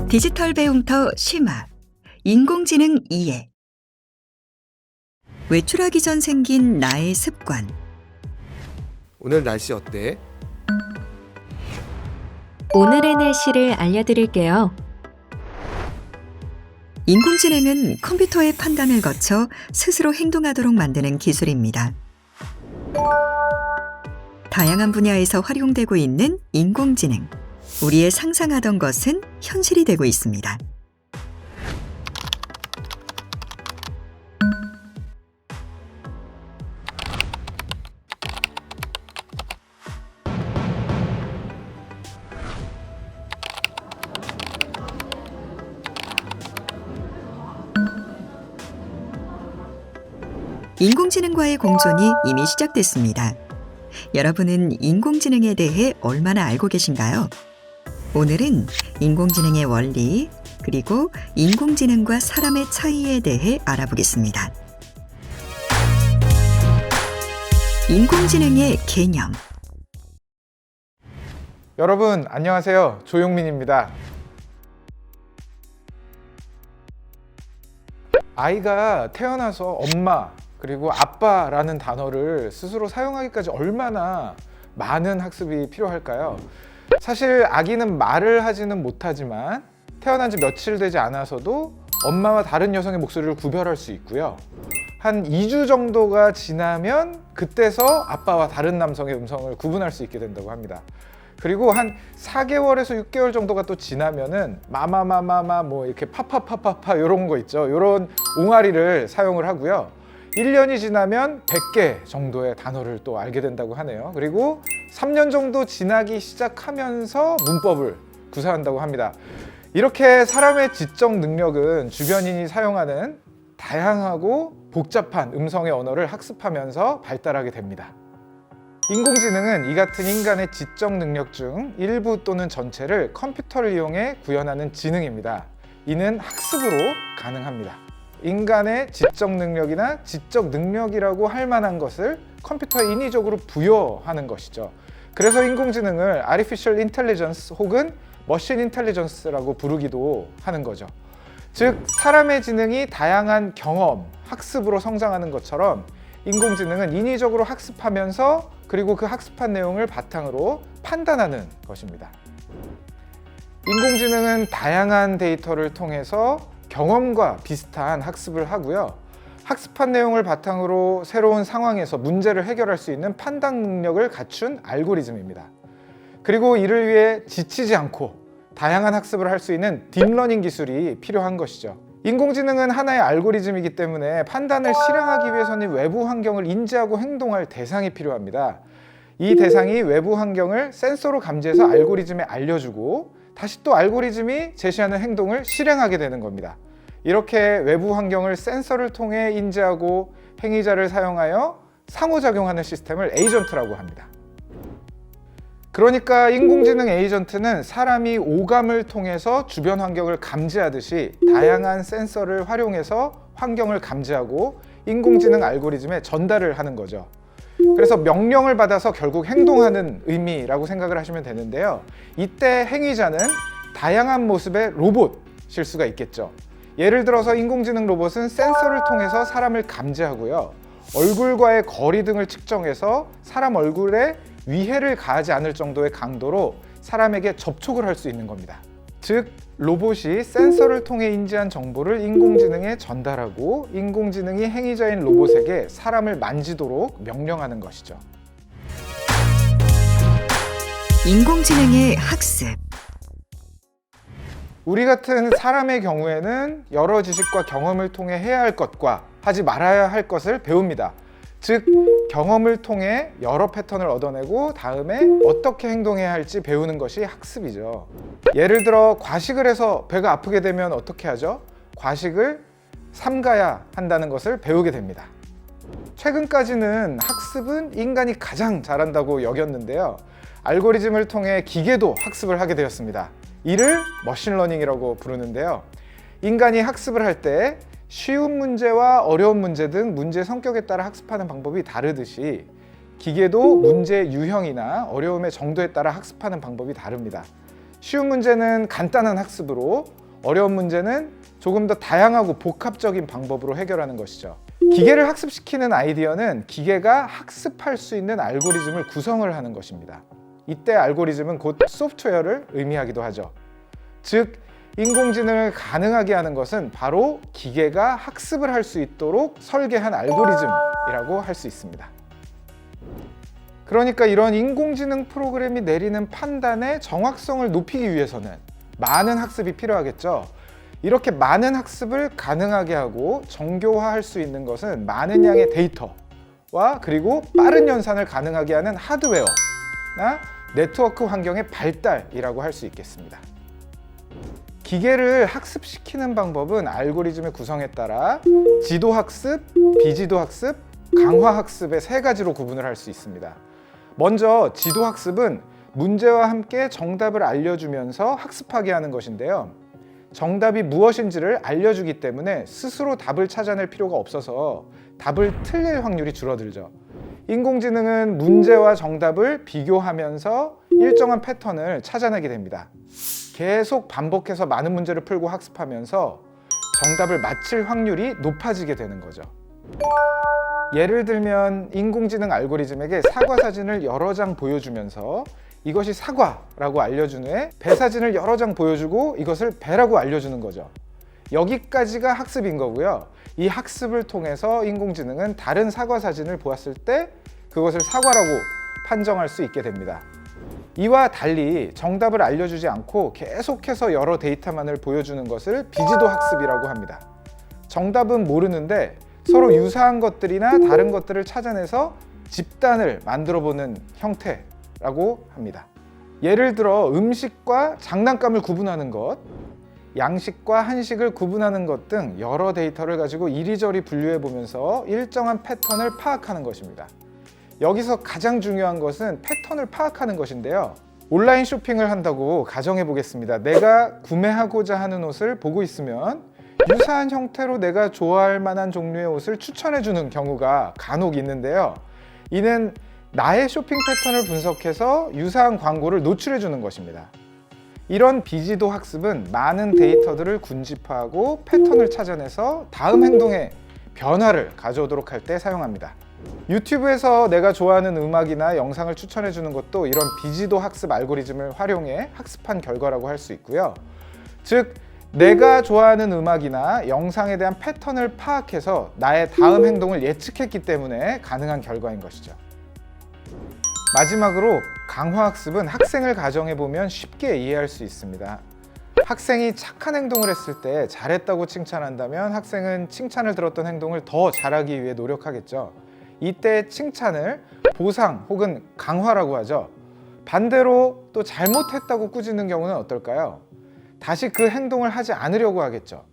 디지털 배움터 심화 인공지능 이해 외출하기 전 생긴 나의 습관. 오늘 날씨 어때? 오늘의 날씨를 알려드릴게요. 인공지능은 컴퓨터의 판단을 거쳐 스스로 행동하도록 만드는 기술입니다. 다양한 분야에서 활용되고 있는 인공지능. 우리의 상상하던 것은 현실이 되고 있습니다. 인공지능과의 공존이 이미 시작됐습니다. 여러분은 인공지능에 대해 얼마나 알고 계신가요? 오늘은 인공지능의 원리, 그리고 인공지능과 사람의 차이에 대해 알아보겠습니다. 인공지능의 개념. 여러분 안녕하세요. 조용민입니다. 아이가 태어나서 엄마 그리고 아빠라는 단어를 스스로 사용하기까지 얼마나 많은 학습이 필요할까요? 사실 아기는 말을 하지는 못하지만 태어난 지 며칠 되지 않아서도 엄마와 다른 여성의 목소리를 구별할 수 있고요. 한 2주 정도가 지나면 그때서 아빠와 다른 남성의 음성을 구분할 수 있게 된다고 합니다. 그리고 한 4개월에서 6개월 정도가 또 지나면은 마마마마마 뭐 이렇게 파파파파파 이런 거 있죠. 이런 옹알이를 사용을 하고요. 1년이 지나면 100개 정도의 단어를 또 알게 된다고 하네요. 그리고 3년 정도 지나기 시작하면서 문법을 구사한다고 합니다. 이렇게 사람의 지적 능력은 주변인이 사용하는 다양하고 복잡한 음성의 언어를 학습하면서 발달하게 됩니다. 인공지능은 이 같은 인간의 지적 능력 중 일부 또는 전체를 컴퓨터를 이용해 구현하는 지능입니다. 이는 학습으로 가능합니다. 인간의 지적 능력이나 지적 능력이라고 할 만한 것을 컴퓨터에 인위적으로 부여하는 것이죠. 그래서 인공지능을 Artificial Intelligence 혹은 Machine Intelligence라고 부르기도 하는 거죠. 즉, 사람의 지능이 다양한 경험, 학습으로 성장하는 것처럼 인공지능은 인위적으로 학습하면서 그리고 그 학습한 내용을 바탕으로 판단하는 것입니다. 인공지능은 다양한 데이터를 통해서 경험과 비슷한 학습을 하고요. 학습한 내용을 바탕으로 새로운 상황에서 문제를 해결할 수 있는 판단 능력을 갖춘 알고리즘입니다. 그리고 이를 위해 지치지 않고 다양한 학습을 할 수 있는 딥러닝 기술이 필요한 것이죠. 인공지능은 하나의 알고리즘이기 때문에 판단을 실행하기 위해서는 외부 환경을 인지하고 행동할 대상이 필요합니다. 이 대상이 외부 환경을 센서로 감지해서 알고리즘에 알려주고 다시 또 알고리즘이 제시하는 행동을 실행하게 되는 겁니다. 이렇게 외부 환경을 센서를 통해 인지하고 행위자를 사용하여 상호작용하는 시스템을 에이전트라고 합니다. 그러니까 인공지능 에이전트는 사람이 오감을 통해서 주변 환경을 감지하듯이 다양한 센서를 활용해서 환경을 감지하고 인공지능 알고리즘에 전달을 하는 거죠. 그래서 명령을 받아서 결국 행동하는 의미라고 생각을 하시면 되는데요. 이때 행위자는 다양한 모습의 로봇일 수가 있겠죠. 예를 들어서 인공지능 로봇은 센서를 통해서 사람을 감지하고요. 얼굴과의 거리 등을 측정해서 사람 얼굴에 위해를 가하지 않을 정도의 강도로 사람에게 접촉을 할 수 있는 겁니다. 즉, 로봇이 센서를 통해 인지한 정보를 인공지능에 전달하고 인공지능이 행위자인 로봇에게 사람을 만지도록 명령하는 것이죠. 인공지능의 학습. 우리 같은 사람의 경우에는 여러 지식과 경험을 통해 해야 할 것과 하지 말아야 할 것을 배웁니다. 즉, 경험을 통해 여러 패턴을 얻어내고 다음에 어떻게 행동해야 할지 배우는 것이 학습이죠. 예를 들어 과식을 해서 배가 아프게 되면 어떻게 하죠? 과식을 삼가야 한다는 것을 배우게 됩니다. 최근까지는 학습은 인간이 가장 잘한다고 여겼는데요. 알고리즘을 통해 기계도 학습을 하게 되었습니다. 이를 머신러닝이라고 부르는데요. 인간이 학습을 할 때 쉬운 문제와 어려운 문제 등 문제 성격에 따라 학습하는 방법이 다르듯이 기계도 문제 유형이나 어려움의 정도에 따라 학습하는 방법이 다릅니다. 쉬운 문제는 간단한 학습으로, 어려운 문제는 조금 더 다양하고 복합적인 방법으로 해결하는 것이죠. 기계를 학습시키는 아이디어는 기계가 학습할 수 있는 알고리즘을 구성을 하는 것입니다. 이때 알고리즘은 곧 소프트웨어를 의미하기도 하죠. 즉, 인공지능을 가능하게 하는 것은 바로 기계가 학습을 할 수 있도록 설계한 알고리즘이라고 할 수 있습니다. 그러니까 이런 인공지능 프로그램이 내리는 판단의 정확성을 높이기 위해서는 많은 학습이 필요하겠죠. 이렇게 많은 학습을 가능하게 하고 정교화할 수 있는 것은 많은 양의 데이터와 그리고 빠른 연산을 가능하게 하는 하드웨어나 네트워크 환경의 발달이라고 할 수 있겠습니다. 기계를 학습시키는 방법은 알고리즘의 구성에 따라 지도학습, 비지도학습, 강화학습의 세 가지로 구분을 할 수 있습니다. 먼저 지도학습은 문제와 함께 정답을 알려주면서 학습하게 하는 것인데요. 정답이 무엇인지를 알려주기 때문에 스스로 답을 찾아낼 필요가 없어서 답을 틀릴 확률이 줄어들죠. 인공지능은 문제와 정답을 비교하면서 일정한 패턴을 찾아내게 됩니다. 계속 반복해서 많은 문제를 풀고 학습하면서 정답을 맞힐 확률이 높아지게 되는 거죠. 예를 들면 인공지능 알고리즘에게 사과 사진을 여러 장 보여주면서 이것이 사과라고 알려준 후에 배 사진을 여러 장 보여주고 이것을 배라고 알려주는 거죠. 여기까지가 학습인 거고요. 이 학습을 통해서 인공지능은 다른 사과 사진을 보았을 때 그것을 사과라고 판정할 수 있게 됩니다. 이와 달리 정답을 알려주지 않고 계속해서 여러 데이터만을 보여주는 것을 비지도 학습이라고 합니다. 정답은 모르는데 서로 유사한 것들이나 다른 것들을 찾아내서 집단을 만들어보는 형태라고 합니다. 예를 들어 음식과 장난감을 구분하는 것, 양식과 한식을 구분하는 것 등 여러 데이터를 가지고 이리저리 분류해 보면서 일정한 패턴을 파악하는 것입니다. 여기서 가장 중요한 것은 패턴을 파악하는 것인데요. 온라인 쇼핑을 한다고 가정해 보겠습니다. 내가 구매하고자 하는 옷을 보고 있으면 유사한 형태로 내가 좋아할 만한 종류의 옷을 추천해 주는 경우가 간혹 있는데요. 이는 나의 쇼핑 패턴을 분석해서 유사한 광고를 노출해 주는 것입니다. 이런 비지도 학습은 많은 데이터들을 군집하고 패턴을 찾아내서 다음 행동에 변화를 가져오도록 할 때 사용합니다. 유튜브에서 내가 좋아하는 음악이나 영상을 추천해 주는 것도 이런 비지도 학습 알고리즘을 활용해 학습한 결과라고 할 수 있고요. 즉, 내가 좋아하는 음악이나 영상에 대한 패턴을 파악해서 나의 다음 행동을 예측했기 때문에 가능한 결과인 것이죠. 마지막으로 강화학습은 학생을 가정해 보면 쉽게 이해할 수 있습니다. 학생이 착한 행동을 했을 때 잘했다고 칭찬한다면 학생은 칭찬을 들었던 행동을 더 잘하기 위해 노력하겠죠. 이때 칭찬을 보상 혹은 강화라고 하죠. 반대로 또 잘못했다고 꾸짖는 경우는 어떨까요? 다시 그 행동을 하지 않으려고 하겠죠.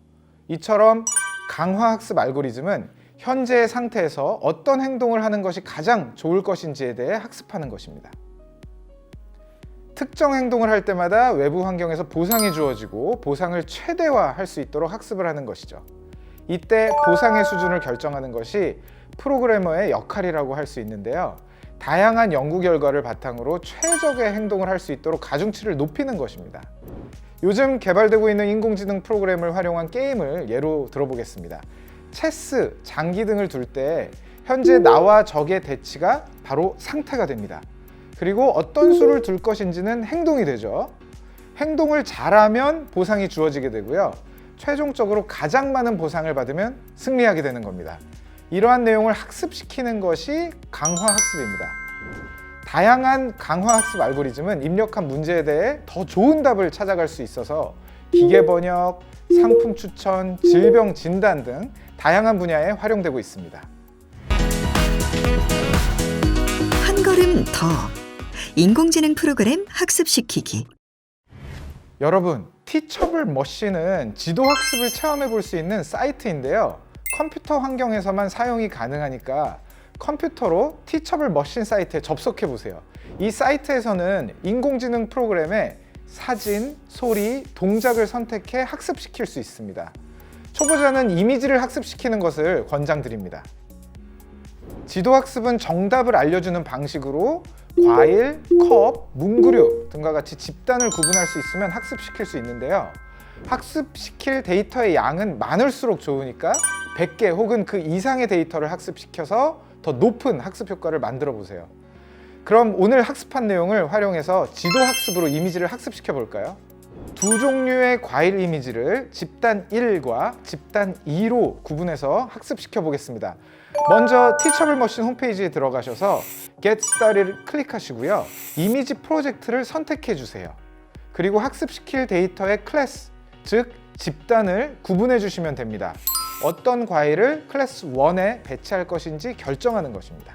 이처럼 강화학습 알고리즘은 현재의 상태에서 어떤 행동을 하는 것이 가장 좋을 것인지에 대해 학습하는 것입니다. 특정 행동을 할 때마다 외부 환경에서 보상이 주어지고 보상을 최대화할 수 있도록 학습을 하는 것이죠. 이때 보상의 수준을 결정하는 것이 프로그래머의 역할이라고 할 수 있는데요. 다양한 연구 결과를 바탕으로 최적의 행동을 할 수 있도록 가중치를 높이는 것입니다. 요즘 개발되고 있는 인공지능 프로그램을 활용한 게임을 예로 들어보겠습니다. 체스, 장기 등을 둘 때 현재 나와 적의 대치가 바로 상태가 됩니다. 그리고 어떤 수를 둘 것인지는 행동이 되죠. 행동을 잘하면 보상이 주어지게 되고요. 최종적으로 가장 많은 보상을 받으면 승리하게 되는 겁니다. 이러한 내용을 학습시키는 것이 강화학습입니다. 다양한 강화학습 알고리즘은 입력한 문제에 대해 더 좋은 답을 찾아갈 수 있어서 기계 번역, 상품 추천, 질병 진단 등 다양한 분야에 활용되고 있습니다. 한 걸음 더 인공지능 프로그램 학습시키기. 여러분, 티처블 머신은 지도학습을 체험해 볼 수 있는 사이트인데요. 컴퓨터 환경에서만 사용이 가능하니까 컴퓨터로 티처블 머신 사이트에 접속해 보세요. 이 사이트에서는 인공지능 프로그램에 사진, 소리, 동작을 선택해 학습시킬 수 있습니다. 초보자는 이미지를 학습시키는 것을 권장드립니다. 지도학습은 정답을 알려주는 방식으로 과일, 컵, 문구류 등과 같이 집단을 구분할 수 있으면 학습시킬 수 있는데요. 학습시킬 데이터의 양은 많을수록 좋으니까 100개 혹은 그 이상의 데이터를 학습시켜서 더 높은 학습 효과를 만들어 보세요. 그럼 오늘 학습한 내용을 활용해서 지도학습으로 이미지를 학습시켜 볼까요? 두 종류의 과일 이미지를 집단 1과 집단 2로 구분해서 학습시켜 보겠습니다. 먼저 티처블 머신 홈페이지에 들어가셔서 Get Started를 클릭하시고요. 이미지 프로젝트를 선택해 주세요. 그리고 학습시킬 데이터의 클래스, 즉 집단을 구분해 주시면 됩니다. 어떤 과일을 클래스 1에 배치할 것인지 결정하는 것입니다.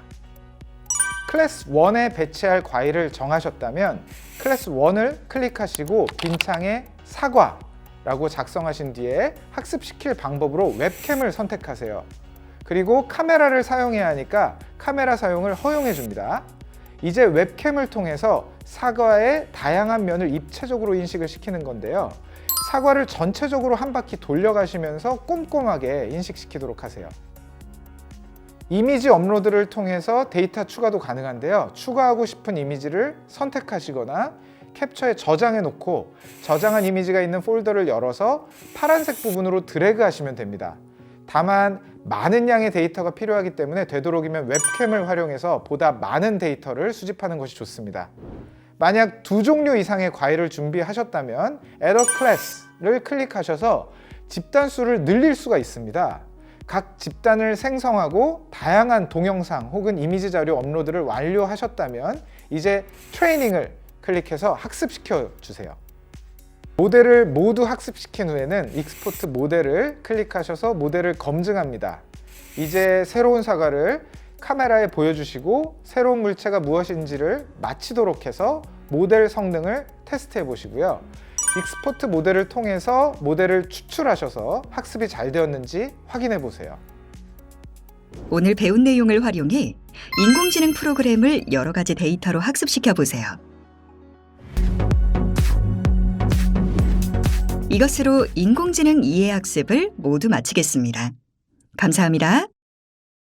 클래스 1에 배치할 과일을 정하셨다면 클래스 1을 클릭하시고 빈 창에 사과라고 작성하신 뒤에 학습시킬 방법으로 웹캠을 선택하세요. 그리고 카메라를 사용해야 하니까 카메라 사용을 허용해 줍니다. 이제 웹캠을 통해서 사과의 다양한 면을 입체적으로 인식을 시키는 건데요. 사과를 전체적으로 한 바퀴 돌려가시면서 꼼꼼하게 인식시키도록 하세요. 이미지 업로드를 통해서 데이터 추가도 가능한데요. 추가하고 싶은 이미지를 선택하시거나 캡처에 저장해 놓고 저장한 이미지가 있는 폴더를 열어서 파란색 부분으로 드래그 하시면 됩니다. 다만 많은 양의 데이터가 필요하기 때문에 되도록이면 웹캠을 활용해서 보다 많은 데이터를 수집하는 것이 좋습니다. 만약 두 종류 이상의 과일을 준비하셨다면 Add a Class를 클릭하셔서 집단 수를 늘릴 수가 있습니다. 각 집단을 생성하고 다양한 동영상 혹은 이미지 자료 업로드를 완료하셨다면 이제 트레이닝을 클릭해서 학습시켜 주세요. 모델을 모두 학습시킨 후에는 익스포트 모델을 클릭하셔서 모델을 검증합니다. 이제 새로운 사과를 카메라에 보여주시고 새로운 물체가 무엇인지를 맞히도록 해서 모델 성능을 테스트해 보시고요. 익스포트 모델을 통해서 모델을 추출하셔서 학습이 잘 되었는지 확인해 보세요. 오늘 배운 내용을 활용해 인공지능 프로그램을 여러 가지 데이터로 학습시켜 보세요. 이것으로 인공지능 이해학습을 모두 마치겠습니다. 감사합니다.